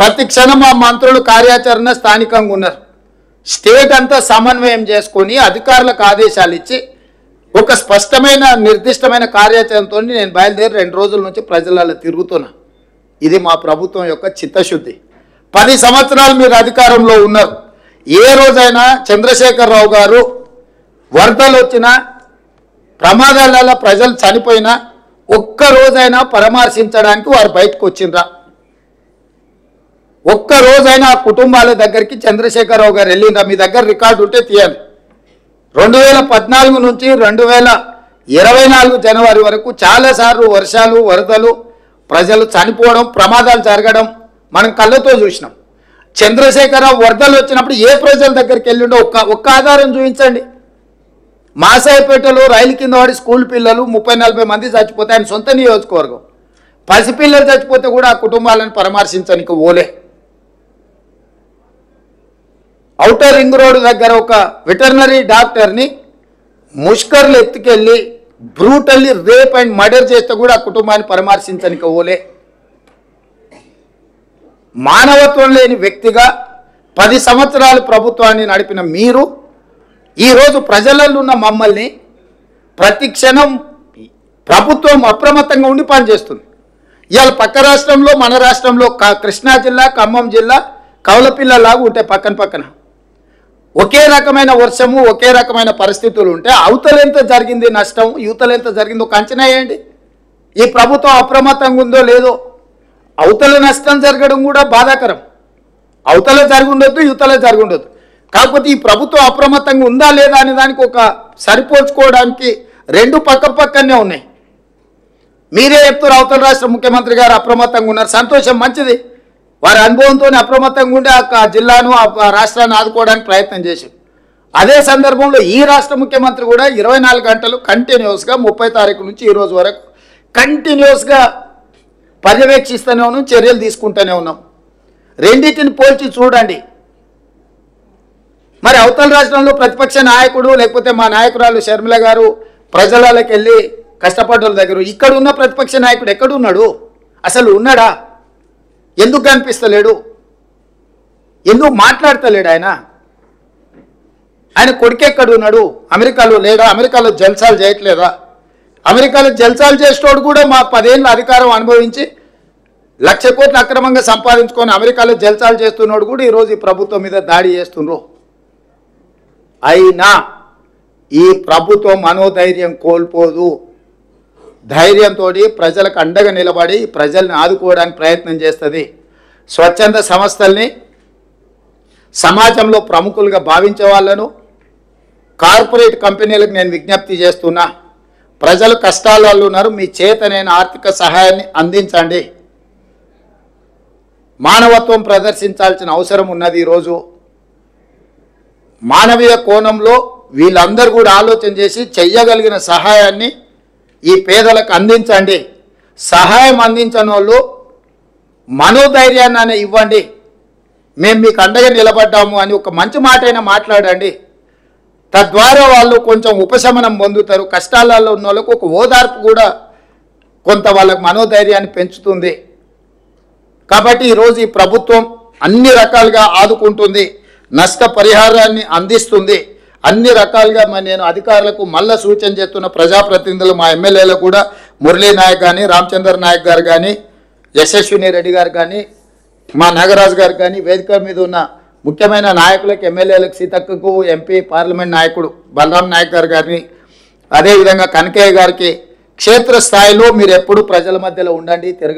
ప్రతి క్షణం ఆ మంత్రులు కార్యాచరణ స్థానికంగా ఉన్నారు. స్టేట్ అంతా సమన్వయం చేసుకొని అధికారులకు ఆదేశాలు ఇచ్చి ఒక స్పష్టమైన నిర్దిష్టమైన కార్యాచరణతో నేను బయలుదేరి 2 రోజుల నుంచి ప్రజలలో తిరుగుతున్నా. ఇది మా ప్రభుత్వం యొక్క చిత్తశుద్ధి. 10 సంవత్సరాలు మీరు అధికారంలో ఉన్నారు. ఏ రోజైనా చంద్రశేఖరరావు గారు వరదలు వచ్చినా ప్రమాదాలలో ప్రజలు చనిపోయినా ఒక్క రోజైనా పరామర్శించడానికి వారు బయటకు వచ్చిండ్రా? ఒక్క రోజైనా ఆ కుటుంబాల దగ్గరికి చంద్రశేఖరరావు గారు వెళ్ళిండ్రా? మీ దగ్గర రికార్డు ఉంటే తీయండి. 2014 నుంచి 2024 జనవరి వరకు చాలాసార్లు వర్షాలు, వరదలు, ప్రజలు చనిపోవడం, ప్రమాదాలు జరగడం మనం కళ్ళతో చూసినాం. చంద్రశేఖరరావు వరదలు వచ్చినప్పుడు ఏ ప్రజల దగ్గరికి వెళ్ళిండో ఒక్క ఆధారం చూపించండి. మాసాయిపేటలో రైలు కింద వాడి స్కూల్ పిల్లలు 30-40 మంది చచ్చిపోతే ఆయన సొంత నియోజకవర్గం. పసిపిల్లలు చచ్చిపోతే కూడా ఆ కుటుంబాలను పరామర్శించడానికి ఓలే. ఔటర్ రింగ్ రోడ్ దగ్గర ఒక వెటర్నరీ డాక్టర్ని ముష్కర్లు ఎత్తుకెళ్ళి బ్రూటల్లీ రేప్ అండ్ మర్డర్ చేస్తే కూడా ఆ కుటుంబాన్ని పరామర్శించడానికి ఓలే. మానవత్వం లేని వ్యక్తిగా 10 సంవత్సరాలు ప్రభుత్వాన్ని నడిపిన మీరు ఈరోజు ప్రజలలో ఉన్న మమ్మల్ని ప్రతి క్షణం ప్రభుత్వం అప్రమత్తంగా ఉండి పనిచేస్తుంది. ఇవాళ పక్క రాష్ట్రంలో మన రాష్ట్రంలో కృష్ణా జిల్లా, ఖమ్మం జిల్లా కవలపిల్లలాగా ఉంటాయి పక్కన పక్కన. ఒకే రకమైన వర్షము, ఒకే రకమైన పరిస్థితులు ఉంటే అవతల ఎంత జరిగింది నష్టం, యువతలు ఎంత జరిగిందో ఒక అంచనా వేయండి. ఈ ప్రభుత్వం అప్రమత్తంగా ఉందో లేదో. అవతల నష్టం జరగడం కూడా బాధాకరం. అవతల జరిగి ఉండొద్దు, యువతల జరిగి ఉండొద్దు. కాకపోతే ఈ ప్రభుత్వం అప్రమత్తంగా ఉందా లేదా అనే దానికి ఒక సరిపోల్చుకోవడానికి 2 పక్కనే ఉన్నాయి. మీరే చెప్తారు అవతల రాష్ట్ర ముఖ్యమంత్రి గారు అప్రమత్తంగా ఉన్నారు. సంతోషం, మంచిది. వారి అనుభవంతో అప్రమత్తంగా ఉండి ఆ జిల్లాను, ఆ రాష్ట్రాన్ని ఆదుకోవడానికి ప్రయత్నం చేశారు. అదే సందర్భంలో ఈ రాష్ట్ర ముఖ్యమంత్రి కూడా 24 గంటలు కంటిన్యూస్గా 30 తారీఖు నుంచి ఈ రోజు వరకు కంటిన్యూస్గా పర్యవేక్షిస్తూనే ఉన్నాం, చర్యలు తీసుకుంటూనే ఉన్నాం. రెండింటిని పోల్చి చూడండి. మరి అవతల రాష్ట్రంలో ప్రతిపక్ష నాయకుడు లేకపోతే మా నాయకురాలు షర్మిల గారు ప్రజలకి వెళ్ళి కష్టపడ్డల దగ్గర, ఇక్కడ ఉన్న ప్రతిపక్ష నాయకుడు ఎక్కడున్నాడు? అసలు ఉన్నాడా? ఎందుకు కనిపిస్తలేడు? ఎందుకు మాట్లాడతలేడు? ఆయన కొడుకు ఎక్కడున్నాడు? అమెరికాలో లేడా? అమెరికాలో జల్సాలు చేయట్లేదా? అమెరికాలో జల్సాలు చేసేటోడు కూడా మా 10 ఏళ్ళ అధికారం అనుభవించి 1,00,000 కోట్లు అక్రమంగా సంపాదించుకొని అమెరికాలో జల్సాలు చేస్తున్నాడు కూడా ఈరోజు ఈ ప్రభుత్వం మీద దాడి చేస్తున్నారు. అయినా ఈ ప్రభుత్వం మనోధైర్యం కోల్పోదు. ధైర్యంతో ప్రజలకు అండగా నిలబడి ప్రజల్ని ఆదుకోవడానికి ప్రయత్నం చేస్తుంది. స్వచ్ఛంద సంస్థల్ని సమాజంలో ప్రముఖులుగా భావించే వాళ్ళను, కార్పొరేట్ కంపెనీలకు నేను విజ్ఞప్తి చేస్తున్నా, ప్రజలు కష్టాలలో ఉన్నారు, మీ చేతనైన ఆర్థిక సహాయాన్ని అందించండి. మానవత్వం ప్రదర్శించాల్సిన అవసరం ఉన్నది. ఈరోజు మానవీయ కోణంలో వీళ్ళందరూ కూడా ఆలోచన చేసి చెయ్యగలిగిన సహాయాన్ని ఈ పేదలకు అందించండి. సహాయం అందించని వాళ్ళు మనోధైర్యాన్ని ఇవ్వండి. మేము మీకు అండగా నిలబడ్డాము అని ఒక మంచి మాట అయినా మాట్లాడండి. తద్వారా వాళ్ళు కొంచెం ఉపశమనం పొందుతారు. కష్టాలలో ఉన్న వాళ్ళకు ఒక ఓదార్పు కూడా కొంత వాళ్ళకు మనోధైర్యాన్ని పెంచుతుంది. కాబట్టి ఈరోజు ఈ ప్రభుత్వం అన్ని రకాలుగా ఆదుకుంటుంది, నష్టపరిహారాన్ని అందిస్తుంది. అన్ని రకాలుగా నేను అధికారులకు మళ్ళా సూచన చేస్తున్న ప్రజాప్రతినిధులు, మా ఎమ్మెల్యేలకు కూడా మురళీ నాయక్ కానీ, రామచంద్ర నాయక్ గారు కానీ, యశస్విని రెడ్డి గారు కానీ, మా నాగరాజు గారు కానీ, వేదిక మీద ఉన్న ముఖ్యమైన నాయకులకు, ఎమ్మెల్యేలకు, సీతక్కకు, ఎంపీ పార్లమెంట్ నాయకుడు బలరాం నాయక్ గారు కానీ, అదేవిధంగా కనకయ్య గారికి క్షేత్రస్థాయిలో మీరు ఎప్పుడు ప్రజల మధ్యలో ఉండండి, తిరగ